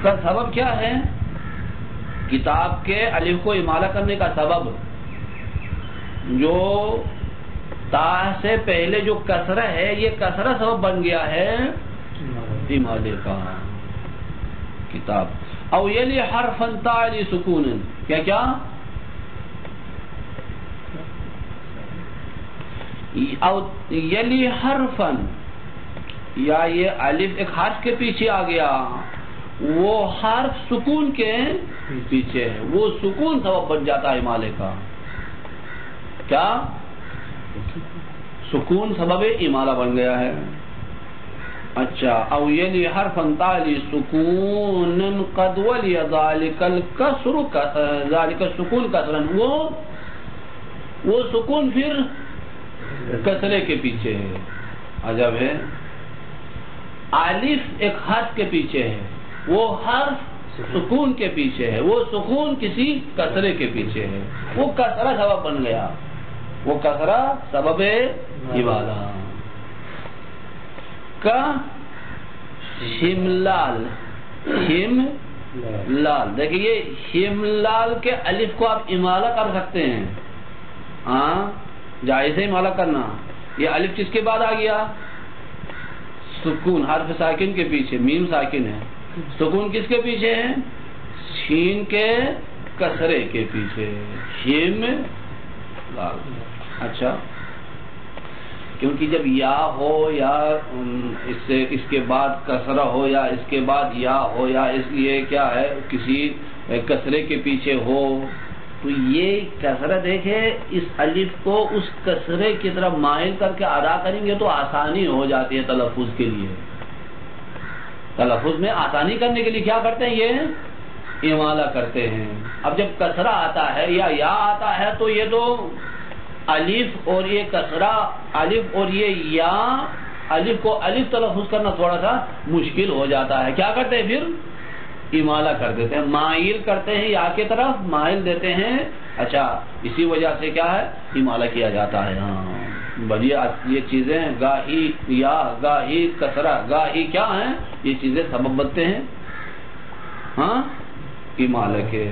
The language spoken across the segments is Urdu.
کا سبب کیا ہے؟ کتاب کے الف کو امالہ کرنے کا سبب جو تا سے پہلے جو کسرہ ہے، یہ کسرہ سبب بن گیا ہے امالے کا. کتاب او یلی حرفا تعلی سکون، کیا او یلی حرفا، یا یہ الف ایک حرف کے پیچھے آ گیا، وہ حرف سکون کے پیچھے ہے، وہ سکون سبب بن جاتا ہے امالے کا. کیا سکون سبب امالہ بن گیا ہے. اچھا، او یلی حرفا تعلی سکون قد ولی ذالک الکسر، ذالک السکون کسرا، وہ سکون پھر کسرے کے پیچھے ہے. عجب ہے، الف ایک حرف کے پیچھے ہے، وہ حرف سکون کے پیچھے ہے، وہ سکون کسی کسرے کے پیچھے ہے، وہ کسرہ سبب بن گیا، وہ کسرہ سبب امالہ. کا شملال، شملال، دیکھیے شملال کے الف کو آپ امالہ کر سکتے ہیں. ہاں جائز ہے امالہ کرنا. یہ الف کس کے بعد آ گیا؟ سکون، حرف ساکن کے پیچھے، میم ساکن ہے. سکون کس کے پیچھے ہے؟ شین کے کسرے کے پیچھے، شیم لال. اچھا، کیونکہ جب یا ہو یا اس کے بعد کسرہ ہو یا اس کے بعد یا ہو، یا اس لیے کیا ہے کسی کسرے کے پیچھے ہو، تو یہ کسرہ دیکھے اس الف کو اس کسرے کی طرف مائل کر کے ادا کریں گے تو آسانی ہو جاتی ہے تلفظ کے لیے. تلفظ میں آسانی کرنے کے لیے کیا کرتے ہیں؟ یہ امالہ کرتے ہیں. اب جب کسرہ آتا ہے یا آتا ہے تو یہ تو الف اور یہ کسرہ، الف اور یہ یا، الف کو الف تلفظ کرنا تھوڑا سا مشکل ہو جاتا ہے. کیا کرتے ہیں پھر؟ امالہ کر دیتے ہیں، مائل کرتے ہیں، یا کی طرف مائل دیتے ہیں. اچھا، اسی وجہ سے کیا ہے امالہ کیا جاتا ہے. ہاں بڑھیا، یہ چیزیں گاہی یا گاہی کسرہ گاہی کیا ہیں، یہ چیزیں سبب بنتے ہیں ہاں امالہ کے.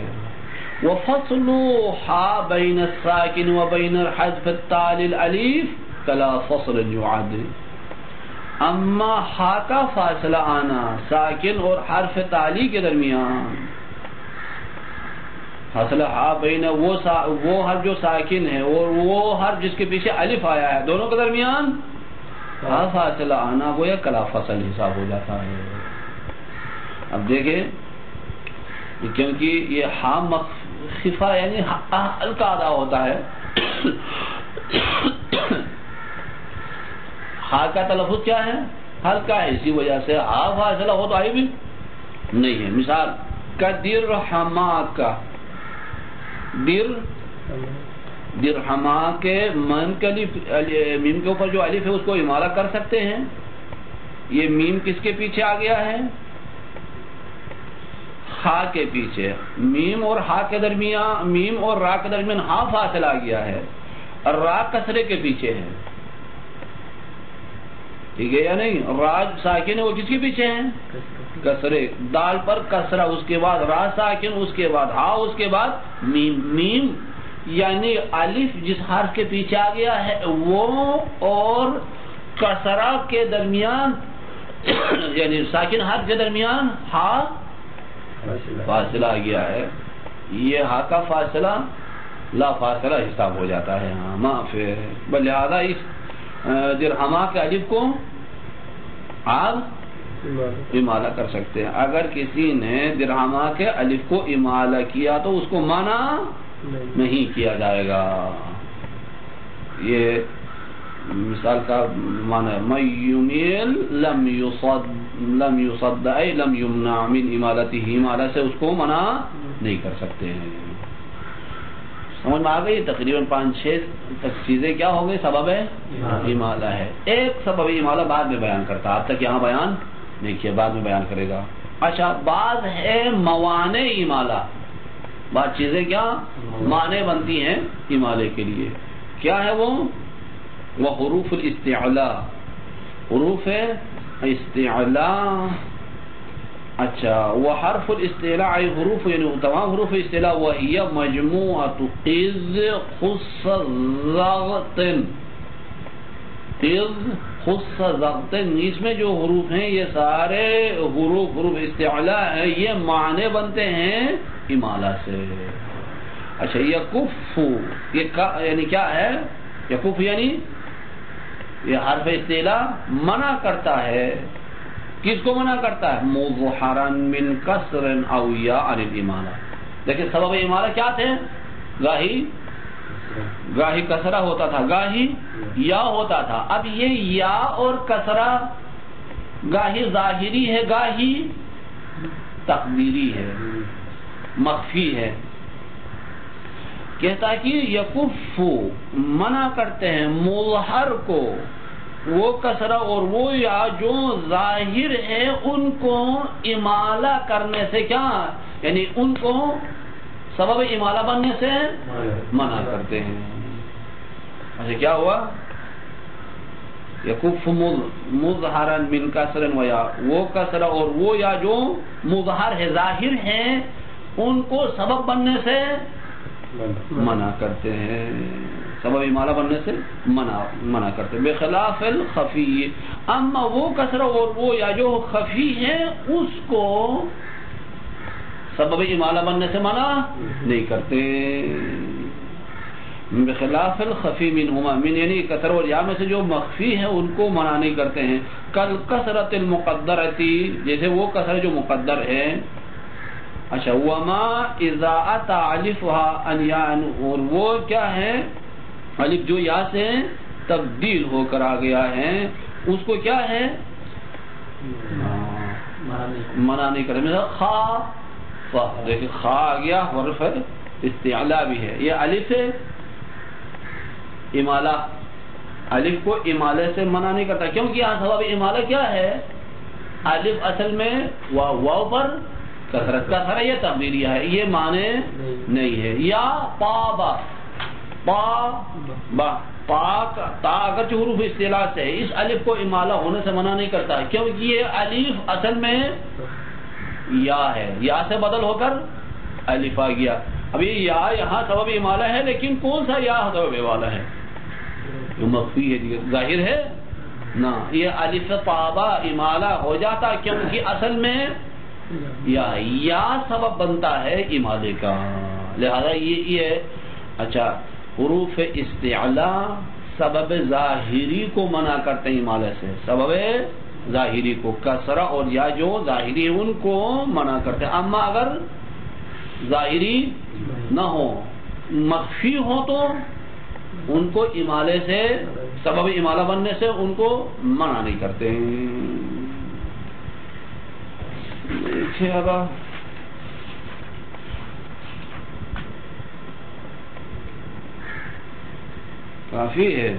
وفصل حا بین الساکن و بین الحذف التالی الالف کلا فصل يعد. اما ہا کا فاصلہ آنا ساکن اور حرف تالی کے درمیان، فاصلہ ہا بین وہ حرف جو ساکن ہے اور وہ حرف جس کے پیچھے الف آیا ہے، دونوں کے درمیان ہا فاصلہ آنا گویا کلا فصل حساب ہو جاتا ہے. اب دیکھیں، کیونکہ یہ ہا خفا یعنی ہلکا ادا ہوتا ہے، ہا کا تلفظ کیا ہے؟ ہلکا ہے، اسی وجہ سے ہا فاصلہ ہو تو آئی بھی نہیں ہے. مثال کدرہما کا، درہما کے من کے میم کے اوپر جو الف ہے اس کو امالہ کر سکتے ہیں. یہ میم کس کے پیچھے آ گیا ہے؟ ہا کے پیچھے. میم اور ہا کے درمیان، میم اور را کے درمیان ہا فاصلہ آ گیا ہے، اور را کسرے کے پیچھے ہے. ٹھیک ہے یا نہیں؟ را ساکن ہے، وہ کس کے پیچھے ہے؟ کسرے. دال پر کسرہ، اس کے بعد را ساکن، اس کے بعد ہا، اس کے بعد میم. میم یعنی الف جس حرف کے پیچھے آ گیا ہے وہ اور کسرہ کے درمیان یعنی ساکن حرف کے درمیان ہا فاصلہ آ گیا ہے. یہ ہا کا فاصلہ لا فاصلہ حساب ہو جاتا ہے. ہاں معافی، لہذا اس درہما کے الف کو آپ امالہ کر سکتے ہیں. اگر کسی نے درہما کے الف کو امالہ کیا تو اس کو منع نہیں کیا جائے گا. یہ مثال کا معنی ہے من یمیل لم یصد ای لم یمنع من امالتہ، امالہ سے اس کو منع نہیں کر سکتے ہیں. سمجھ میں آ گئی؟ تقریباً 5-6 چیزیں کیا ہو گئی سبب امالہ ہے. ایک سبب امالہ بعد میں بیان کرتا، اب تک یہاں بیان نہیں کیا، بعد میں بیان کرے گا. اچھا، بعض ہے موانع امالہ، بعض چیزیں کیا معنی بنتی ہیں امالے کے لیے. کیا ہے وہ حروف الاستعلاء. حروف استعلاء اچھا وہ حرف الاستعلاء حروف یعنی تمام حروف استعلاء وہی مجموعۃ قذ خص ضغط قذ خص ضغط اس میں جو حروف ہیں یہ سارے حروف استعلاء ہیں یہ معنی بنتے ہیں امالہ سے. اچھا یکف یہ یعنی کیا ہے؟ یکف یعنی یہ حرف استعلاء منع کرتا ہے. کس کو منع کرتا ہے؟ مظہرا من کسر او یا عن الامالہ. لیکن سبب امالہ کیا تھے؟ گاہی کسرہ ہوتا تھا گاہی یا ہوتا تھا. اب یہ یا اور کسرہ گاہی ظاہری ہے گاہی تقدیری ہے مخفی ہے. کہتا ہے کہ یکف منع کرتے ہیں مظہر کو وہ کسرہ اور وہ یا جو ظاہر ہے ان کو امالہ کرنے سے کیا یعنی ان کو سبب امالہ بننے سے منع کرتے ہیں. اچھا کیا ہوا؟ یکف مظہرا من کسر و یا وہ کسرہ اور وہ یا جو مظہر ہے ظاہر ہیں ان کو سبب بننے سے منع کرتے ہیں سبب امالہ بننے سے منع کرتے ہیں. بخلاف الخفی اما وہ کسرہ اور وہ یا جو خفی ہے اس کو سبب امالہ بننے سے منع نہیں کرتے. بخلاف الخفی منہما من یعنی کسرہ اور یا میں سے جو مخفی ہے ان کو منع نہیں کرتے ہیں. کل کسرۃ المقدرتی جیسے وہ کسرہ جو مقدر ہے. اچھا وما اذا اتا الفها ان یا اور وہ کیا ہے الف جو یا سے تبدیل ہو کر آ گیا ہے اس کو کیا ہے منع نہیں کرے. مثلا خا دیکھیں خا آ گیا حرف استعلاء بھی ہے. یہ الف ہے امالہ الف کو امالے سے منع نہیں کرتا کیونکہ یہاں سبب امالہ کیا ہے؟ الف اصل میں واو پر کسرت کسرہ یہ تقدیریہ ہے یہ معنی نہیں ہے. یا پا با پا با تا اگرچہ حروف استعلاء سے اس الف کو امالہ ہونے سے منع نہیں کرتا کیونکہ یہ الف اصل میں یا ہے یا سے بدل ہو کر الف آ گیا. اب یہ یا یہاں سبب امالہ ہے لیکن کون سا یا سبب امالہ ہے؟ جو مخفی ہے ظاہر ہے نا. یہ الف طابا امالہ ہو جاتا کیونکہ اصل میں یا سبب بنتا ہے امالے کا. لہذا یہ اچھا حروف استعلاء سبب ظاہری کو منع کرتے ہیں امالے سے. سبب ظاہری کو کسرہ اور یا جو ظاہری ان کو منع کرتے ہیں. اما اگر ظاہری نہ ہو مخفی ہو تو ان کو امالے سے سبب امالہ بننے سے ان کو منع نہیں کرتے ہیں. دیکھیں اب کافی ہے